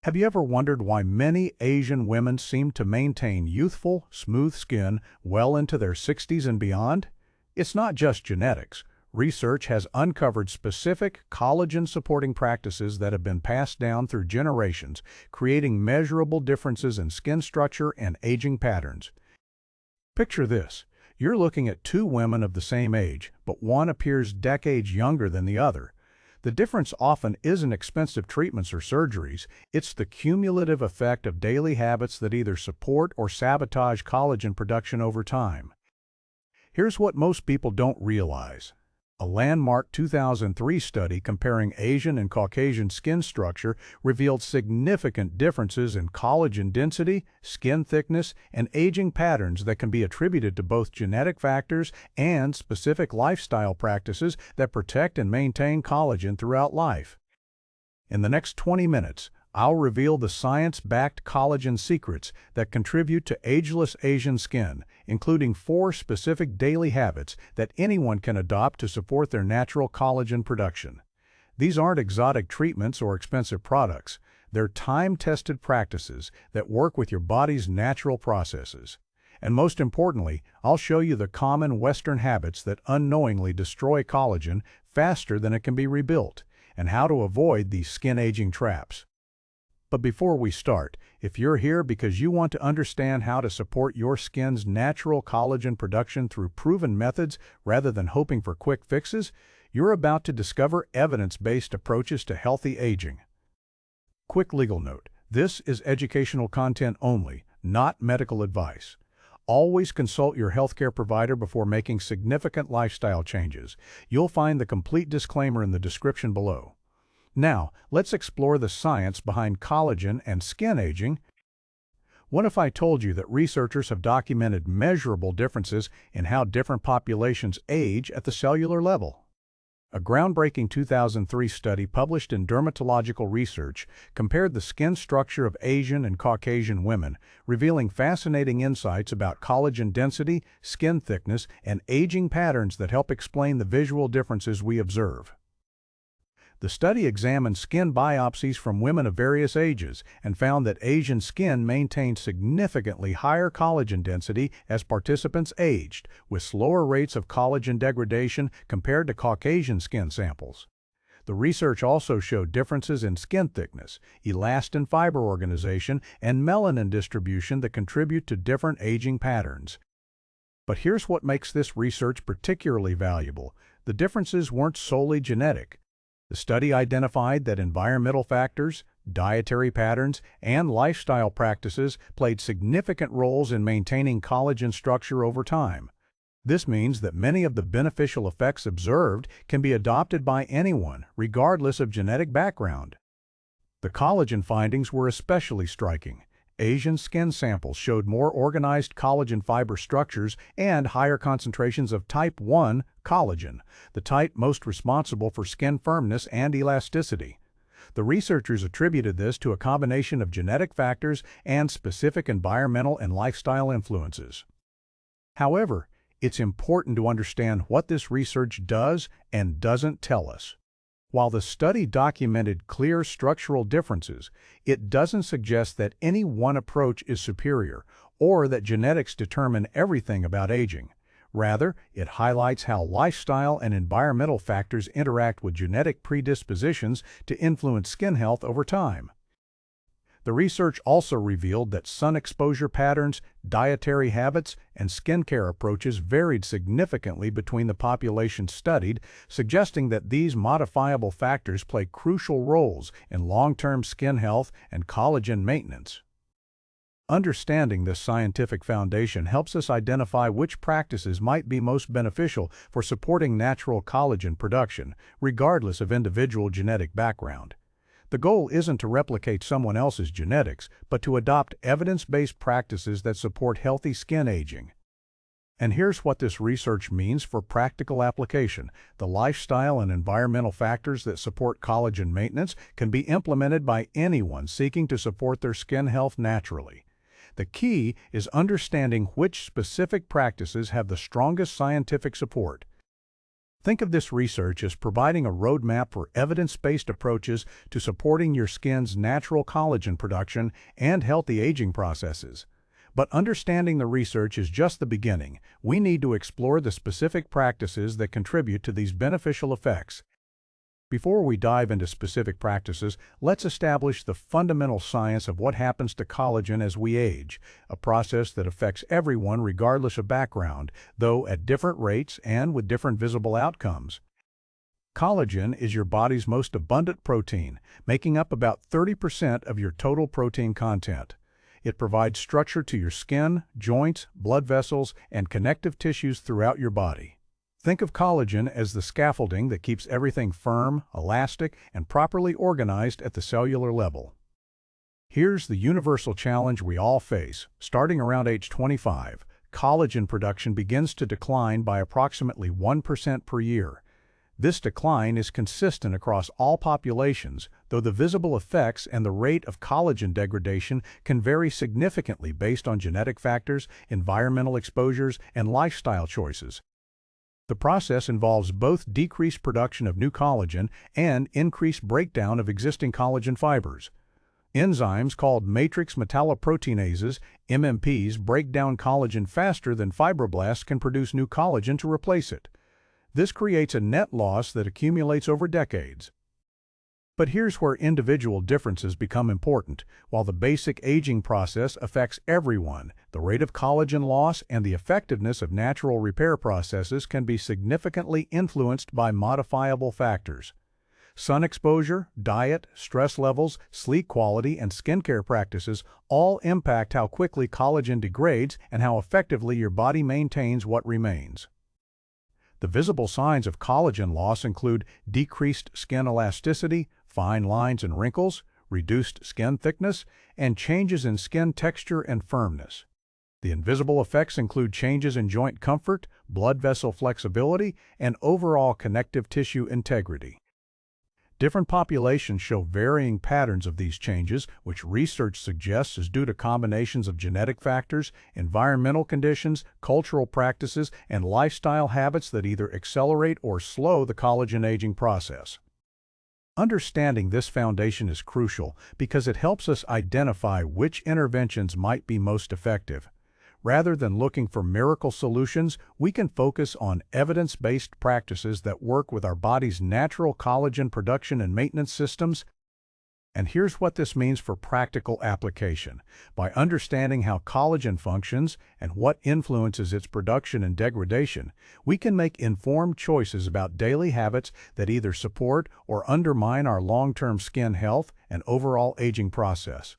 Have you ever wondered why many Asian women seem to maintain youthful, smooth skin well into their 60s and beyond? It's not just genetics. Research has uncovered specific collagen-supporting practices that have been passed down through generations, creating measurable differences in skin structure and aging patterns. Picture this. You're looking at two women of the same age, but one appears decades younger than the other. The difference often isn't expensive treatments or surgeries, it's the cumulative effect of daily habits that either support or sabotage collagen production over time. Here's what most people don't realize. A landmark 2003 study comparing Asian and Caucasian skin structure revealed significant differences in collagen density, skin thickness, and aging patterns that can be attributed to both genetic factors and specific lifestyle practices that protect and maintain collagen throughout life. In the next 20 minutes, I'll reveal the science-backed collagen secrets that contribute to ageless Asian skin, including 4 specific daily habits that anyone can adopt to support their natural collagen production. These aren't exotic treatments or expensive products. They're time-tested practices that work with your body's natural processes. And most importantly, I'll show you the common Western habits that unknowingly destroy collagen faster than it can be rebuilt, and how to avoid these skin aging traps. But before we start, if you're here because you want to understand how to support your skin's natural collagen production through proven methods rather than hoping for quick fixes, you're about to discover evidence-based approaches to healthy aging. Quick legal note: this is educational content only, not medical advice. Always consult your healthcare provider before making significant lifestyle changes. You'll find the complete disclaimer in the description below. Now, let's explore the science behind collagen and skin aging. What if I told you that researchers have documented measurable differences in how different populations age at the cellular level? A groundbreaking 2003 study published in Dermatological Research compared the skin structure of Asian and Caucasian women, revealing fascinating insights about collagen density, skin thickness, and aging patterns that help explain the visual differences we observe. The study examined skin biopsies from women of various ages and found that Asian skin maintained significantly higher collagen density as participants aged, with slower rates of collagen degradation compared to Caucasian skin samples. The research also showed differences in skin thickness, elastin fiber organization, and melanin distribution that contribute to different aging patterns. But here's what makes this research particularly valuable. The differences weren't solely genetic. The study identified that environmental factors, dietary patterns, and lifestyle practices played significant roles in maintaining collagen structure over time. This means that many of the beneficial effects observed can be adopted by anyone, regardless of genetic background. The collagen findings were especially striking. Asian skin samples showed more organized collagen fiber structures and higher concentrations of type 1 collagen, the type most responsible for skin firmness and elasticity. The researchers attributed this to a combination of genetic factors and specific environmental and lifestyle influences. However, it's important to understand what this research does and doesn't tell us. While the study documented clear structural differences, it doesn't suggest that any one approach is superior or that genetics determine everything about aging. Rather, it highlights how lifestyle and environmental factors interact with genetic predispositions to influence skin health over time. The research also revealed that sun exposure patterns, dietary habits, and skincare approaches varied significantly between the populations studied, suggesting that these modifiable factors play crucial roles in long-term skin health and collagen maintenance. Understanding this scientific foundation helps us identify which practices might be most beneficial for supporting natural collagen production, regardless of individual genetic background. The goal isn't to replicate someone else's genetics, but to adopt evidence-based practices that support healthy skin aging. And here's what this research means for practical application. The lifestyle and environmental factors that support collagen maintenance can be implemented by anyone seeking to support their skin health naturally. The key is understanding which specific practices have the strongest scientific support. Think of this research as providing a roadmap for evidence-based approaches to supporting your skin's natural collagen production and healthy aging processes. But understanding the research is just the beginning. We need to explore the specific practices that contribute to these beneficial effects. Before we dive into specific practices, let's establish the fundamental science of what happens to collagen as we age, a process that affects everyone regardless of background, though at different rates and with different visible outcomes. Collagen is your body's most abundant protein, making up about 30% of your total protein content. It provides structure to your skin, joints, blood vessels, and connective tissues throughout your body. Think of collagen as the scaffolding that keeps everything firm, elastic, and properly organized at the cellular level. Here's the universal challenge we all face. Starting around age 25, collagen production begins to decline by approximately 1% per year. This decline is consistent across all populations, though the visible effects and the rate of collagen degradation can vary significantly based on genetic factors, environmental exposures, and lifestyle choices. The process involves both decreased production of new collagen and increased breakdown of existing collagen fibers. Enzymes called matrix metalloproteinases, MMPs, break down collagen faster than fibroblasts can produce new collagen to replace it. This creates a net loss that accumulates over decades. But here's where individual differences become important. While the basic aging process affects everyone, the rate of collagen loss and the effectiveness of natural repair processes can be significantly influenced by modifiable factors. Sun exposure, diet, stress levels, sleep quality, and skincare practices all impact how quickly collagen degrades and how effectively your body maintains what remains. The visible signs of collagen loss include decreased skin elasticity, fine lines and wrinkles, reduced skin thickness, and changes in skin texture and firmness. The invisible effects include changes in joint comfort, blood vessel flexibility, and overall connective tissue integrity. Different populations show varying patterns of these changes, which research suggests is due to combinations of genetic factors, environmental conditions, cultural practices, and lifestyle habits that either accelerate or slow the collagen aging process. Understanding this foundation is crucial because it helps us identify which interventions might be most effective. Rather than looking for miracle solutions, we can focus on evidence-based practices that work with our body's natural collagen production and maintenance systems. And here's what this means for practical application. By understanding how collagen functions and what influences its production and degradation, we can make informed choices about daily habits that either support or undermine our long-term skin health and overall aging process.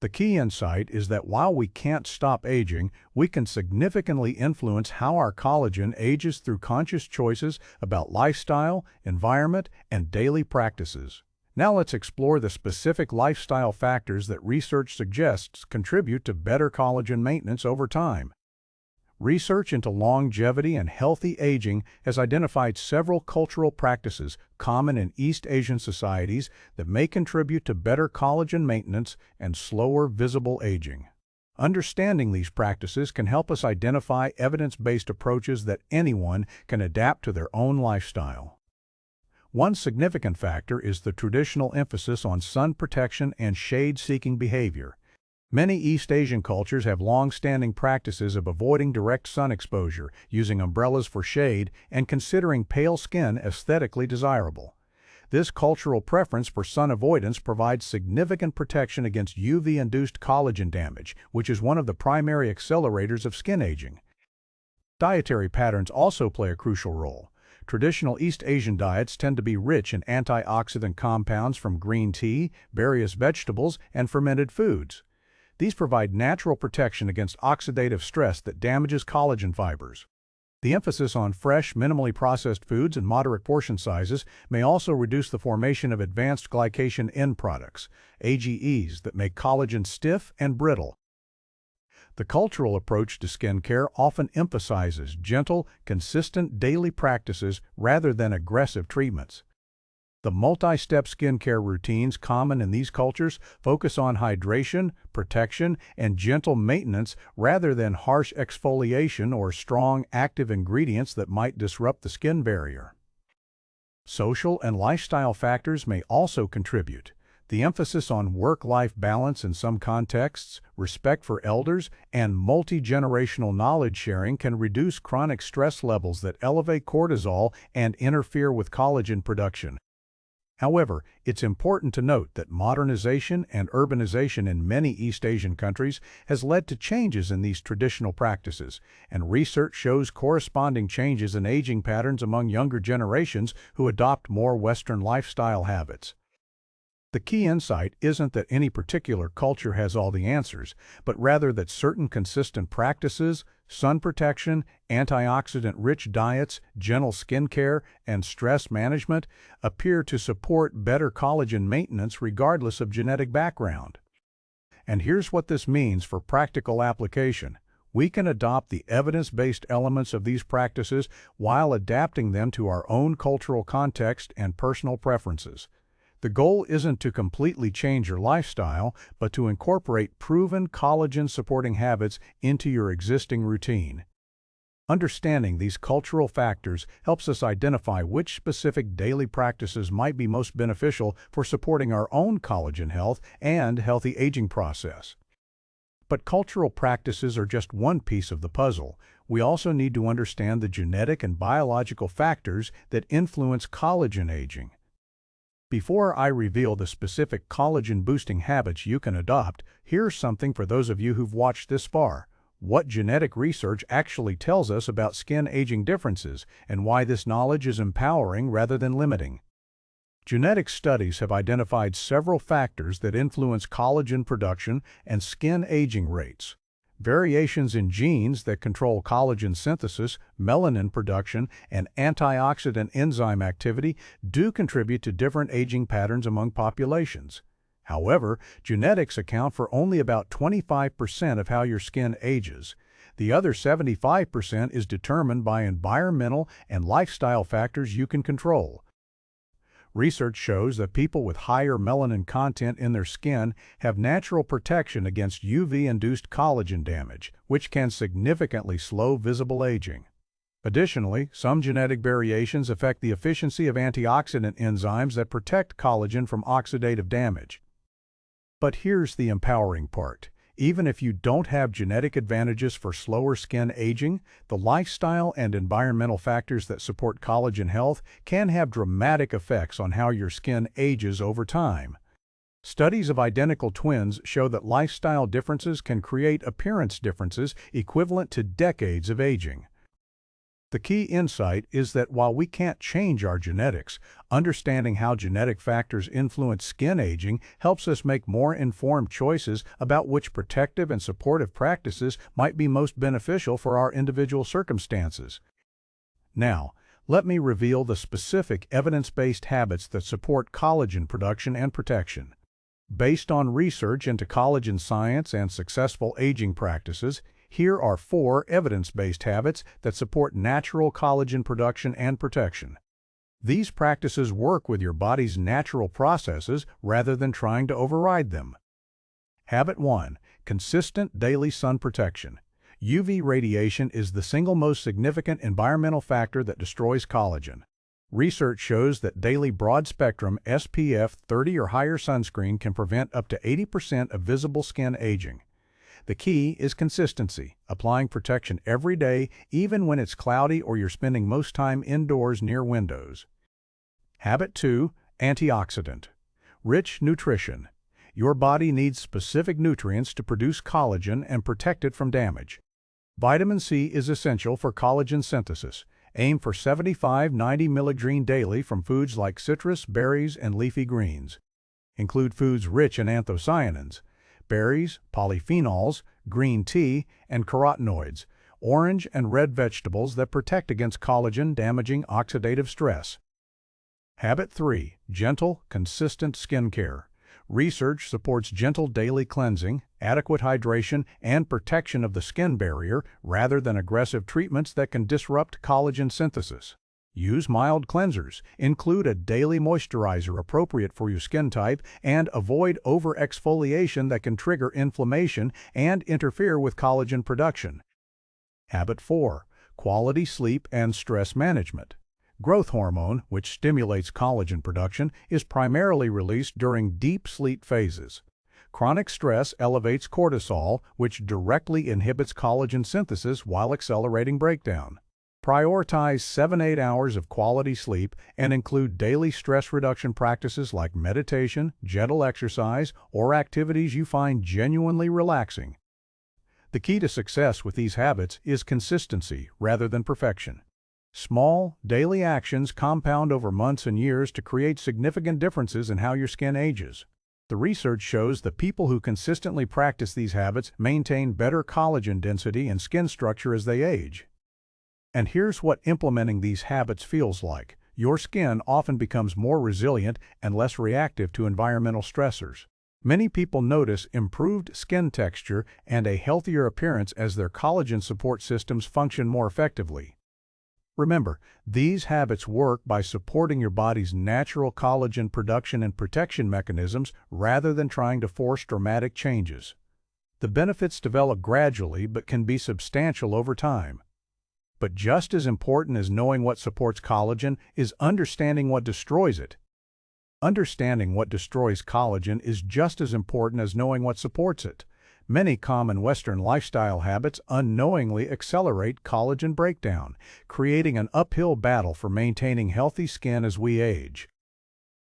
The key insight is that while we can't stop aging, we can significantly influence how our collagen ages through conscious choices about lifestyle, environment, and daily practices. Now let's explore the specific lifestyle factors that research suggests contribute to better collagen maintenance over time. Research into longevity and healthy aging has identified several cultural practices common in East Asian societies that may contribute to better collagen maintenance and slower visible aging. Understanding these practices can help us identify evidence-based approaches that anyone can adapt to their own lifestyle. One significant factor is the traditional emphasis on sun protection and shade-seeking behavior. Many East Asian cultures have long-standing practices of avoiding direct sun exposure, using umbrellas for shade, and considering pale skin aesthetically desirable. This cultural preference for sun avoidance provides significant protection against UV-induced collagen damage, which is one of the primary accelerators of skin aging. Dietary patterns also play a crucial role. Traditional East Asian diets tend to be rich in antioxidant compounds from green tea, various vegetables, and fermented foods. These provide natural protection against oxidative stress that damages collagen fibers. The emphasis on fresh, minimally processed foods and moderate portion sizes may also reduce the formation of advanced glycation end products, AGEs, that make collagen stiff and brittle. The cultural approach to skincare often emphasizes gentle, consistent daily practices rather than aggressive treatments. The multi-step skincare routines common in these cultures focus on hydration, protection, and gentle maintenance rather than harsh exfoliation or strong active ingredients that might disrupt the skin barrier. Social and lifestyle factors may also contribute. The emphasis on work-life balance in some contexts, respect for elders, and multi-generational knowledge sharing can reduce chronic stress levels that elevate cortisol and interfere with collagen production. However, it's important to note that modernization and urbanization in many East Asian countries has led to changes in these traditional practices, and research shows corresponding changes in aging patterns among younger generations who adopt more Western lifestyle habits. The key insight isn't that any particular culture has all the answers, but rather that certain consistent practices, sun protection, antioxidant-rich diets, gentle skincare, and stress management appear to support better collagen maintenance regardless of genetic background. And here's what this means for practical application. We can adopt the evidence-based elements of these practices while adapting them to our own cultural context and personal preferences. The goal isn't to completely change your lifestyle, but to incorporate proven collagen-supporting habits into your existing routine. Understanding these cultural factors helps us identify which specific daily practices might be most beneficial for supporting our own collagen health and healthy aging process. But cultural practices are just one piece of the puzzle. We also need to understand the genetic and biological factors that influence collagen aging. Before I reveal the specific collagen-boosting habits you can adopt, here's something for those of you who've watched this far. What genetic research actually tells us about skin aging differences and why this knowledge is empowering rather than limiting. Genetic studies have identified several factors that influence collagen production and skin aging rates. Variations in genes that control collagen synthesis, melanin production, and antioxidant enzyme activity do contribute to different aging patterns among populations. However, genetics account for only about 25% of how your skin ages. The other 75% is determined by environmental and lifestyle factors you can control. Research shows that people with higher melanin content in their skin have natural protection against UV-induced collagen damage, which can significantly slow visible aging. Additionally, some genetic variations affect the efficiency of antioxidant enzymes that protect collagen from oxidative damage. But here's the empowering part. Even if you don't have genetic advantages for slower skin aging, the lifestyle and environmental factors that support collagen health can have dramatic effects on how your skin ages over time. Studies of identical twins show that lifestyle differences can create appearance differences equivalent to decades of aging. The key insight is that while we can't change our genetics, understanding how genetic factors influence skin aging helps us make more informed choices about which protective and supportive practices might be most beneficial for our individual circumstances. Now, let me reveal the specific evidence-based habits that support collagen production and protection. Based on research into collagen science and successful aging practices, here are 4 evidence-based habits that support natural collagen production and protection. These practices work with your body's natural processes rather than trying to override them. Habit 1. Consistent daily sun protection. UV radiation is the single most significant environmental factor that destroys collagen. Research shows that daily broad-spectrum SPF 30 or higher sunscreen can prevent up to 80% of visible skin aging. The key is consistency, applying protection every day, even when it's cloudy or you're spending most time indoors near windows. Habit 2. Antioxidant. Rich nutrition. Your body needs specific nutrients to produce collagen and protect it from damage. Vitamin C is essential for collagen synthesis. Aim for 75-90 milligreen daily from foods like citrus, berries, and leafy greens. Include foods rich in anthocyanins, berries, polyphenols, green tea, and carotenoids, orange and red vegetables that protect against collagen-damaging oxidative stress. Habit 3. Gentle, consistent skincare. Research supports gentle daily cleansing, adequate hydration, and protection of the skin barrier rather than aggressive treatments that can disrupt collagen synthesis. Use mild cleansers, include a daily moisturizer appropriate for your skin type, and avoid over-exfoliation that can trigger inflammation and interfere with collagen production. Habit 4. Quality sleep and stress management. Growth hormone, which stimulates collagen production, is primarily released during deep sleep phases. Chronic stress elevates cortisol, which directly inhibits collagen synthesis while accelerating breakdown. Prioritize 7–8 hours of quality sleep and include daily stress reduction practices like meditation, gentle exercise, or activities you find genuinely relaxing. The key to success with these habits is consistency rather than perfection. Small, daily actions compound over months and years to create significant differences in how your skin ages. The research shows that people who consistently practice these habits maintain better collagen density and skin structure as they age. And here's what implementing these habits feels like. Your skin often becomes more resilient and less reactive to environmental stressors. Many people notice improved skin texture and a healthier appearance as their collagen support systems function more effectively. Remember, these habits work by supporting your body's natural collagen production and protection mechanisms rather than trying to force dramatic changes. The benefits develop gradually but can be substantial over time. But just as important as knowing what supports collagen is understanding what destroys it. Understanding what destroys collagen is just as important as knowing what supports it. Many common Western lifestyle habits unknowingly accelerate collagen breakdown, creating an uphill battle for maintaining healthy skin as we age.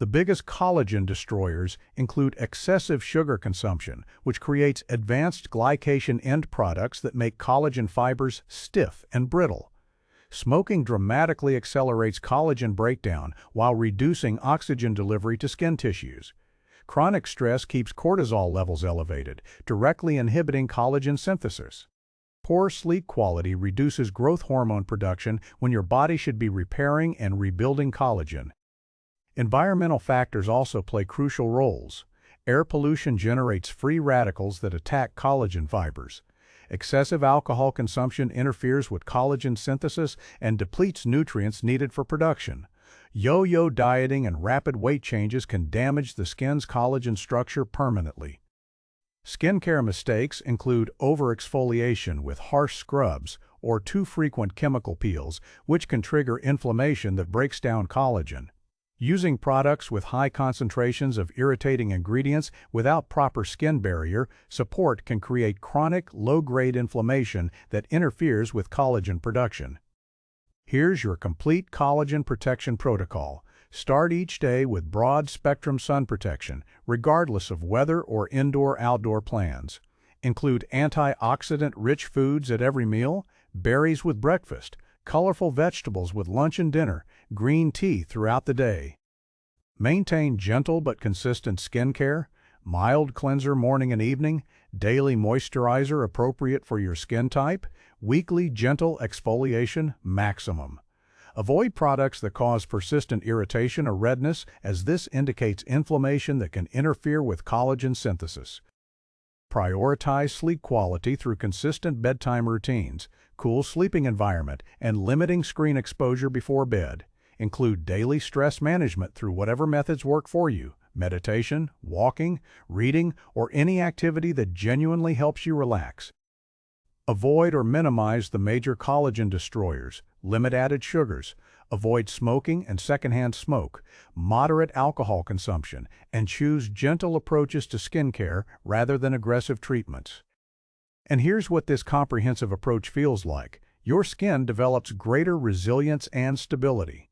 The biggest collagen destroyers include excessive sugar consumption, which creates advanced glycation end products that make collagen fibers stiff and brittle. Smoking dramatically accelerates collagen breakdown while reducing oxygen delivery to skin tissues. Chronic stress keeps cortisol levels elevated, directly inhibiting collagen synthesis. Poor sleep quality reduces growth hormone production when your body should be repairing and rebuilding collagen. Environmental factors also play crucial roles. Air pollution generates free radicals that attack collagen fibers. Excessive alcohol consumption interferes with collagen synthesis and depletes nutrients needed for production. Yo-yo dieting and rapid weight changes can damage the skin's collagen structure permanently. Skincare mistakes include overexfoliation with harsh scrubs or too frequent chemical peels, which can trigger inflammation that breaks down collagen. Using products with high concentrations of irritating ingredients without proper skin barrier support can create chronic, low-grade inflammation that interferes with collagen production. Here's your complete collagen protection protocol. Start each day with broad-spectrum sun protection, regardless of weather or indoor-outdoor plans. Include antioxidant-rich foods at every meal, berries with breakfast, colorful vegetables with lunch and dinner, green tea throughout the day. Maintain gentle but consistent skincare, mild cleanser morning and evening, daily moisturizer appropriate for your skin type, weekly gentle exfoliation maximum. Avoid products that cause persistent irritation or redness, as this indicates inflammation that can interfere with collagen synthesis. Prioritize sleep quality through consistent bedtime routines, cool sleeping environment, and limiting screen exposure before bed. Include daily stress management through whatever methods work for you: meditation, walking, reading, or any activity that genuinely helps you relax. Avoid or minimize the major collagen destroyers, limit added sugars, avoid smoking and secondhand smoke, moderate alcohol consumption, and choose gentle approaches to skincare rather than aggressive treatments. And here's what this comprehensive approach feels like. Your skin develops greater resilience and stability.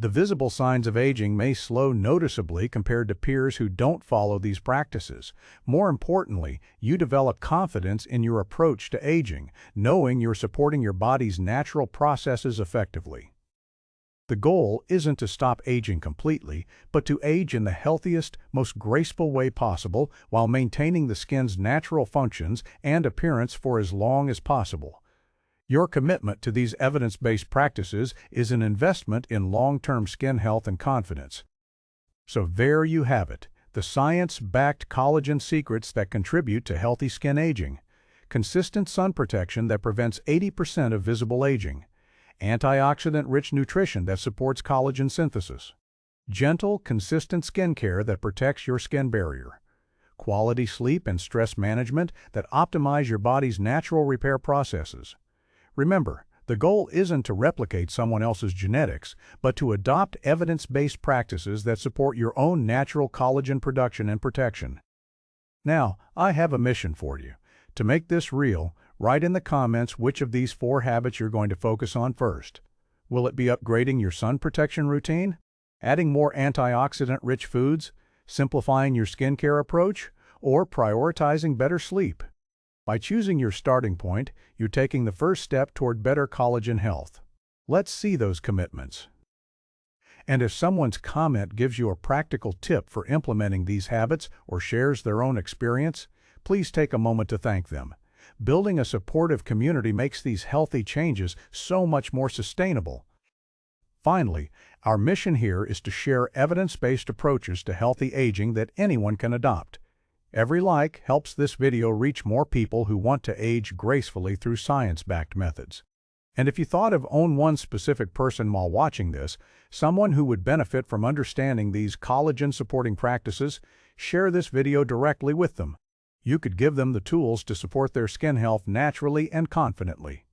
The visible signs of aging may slow noticeably compared to peers who don't follow these practices. More importantly, you develop confidence in your approach to aging, knowing you're supporting your body's natural processes effectively. The goal isn't to stop aging completely, but to age in the healthiest, most graceful way possible while maintaining the skin's natural functions and appearance for as long as possible. Your commitment to these evidence-based practices is an investment in long-term skin health and confidence. So there you have it, the science-backed collagen secrets that contribute to healthy skin aging. Consistent sun protection that prevents 80% of visible aging. antioxidant-rich nutrition that supports collagen synthesis, gentle, consistent skin care that protects your skin barrier, quality sleep and stress management that optimize your body's natural repair processes. Remember, the goal isn't to replicate someone else's genetics, but to adopt evidence-based practices that support your own natural collagen production and protection. Now, I have a mission for you. To make this real, write in the comments which of these 4 habits you're going to focus on first. Will it be upgrading your sun protection routine? Adding more antioxidant-rich foods? Simplifying your skincare approach? Or prioritizing better sleep? By choosing your starting point, you're taking the first step toward better collagen health. Let's see those commitments. And if someone's comment gives you a practical tip for implementing these habits or shares their own experience, please take a moment to thank them. Building a supportive community makes these healthy changes so much more sustainable. Finally, our mission here is to share evidence-based approaches to healthy aging that anyone can adopt. Every like helps this video reach more people who want to age gracefully through science-backed methods. And if you thought of one specific person while watching this, someone who would benefit from understanding these collagen-supporting practices, share this video directly with them. You could give them the tools to support their skin health naturally and confidently.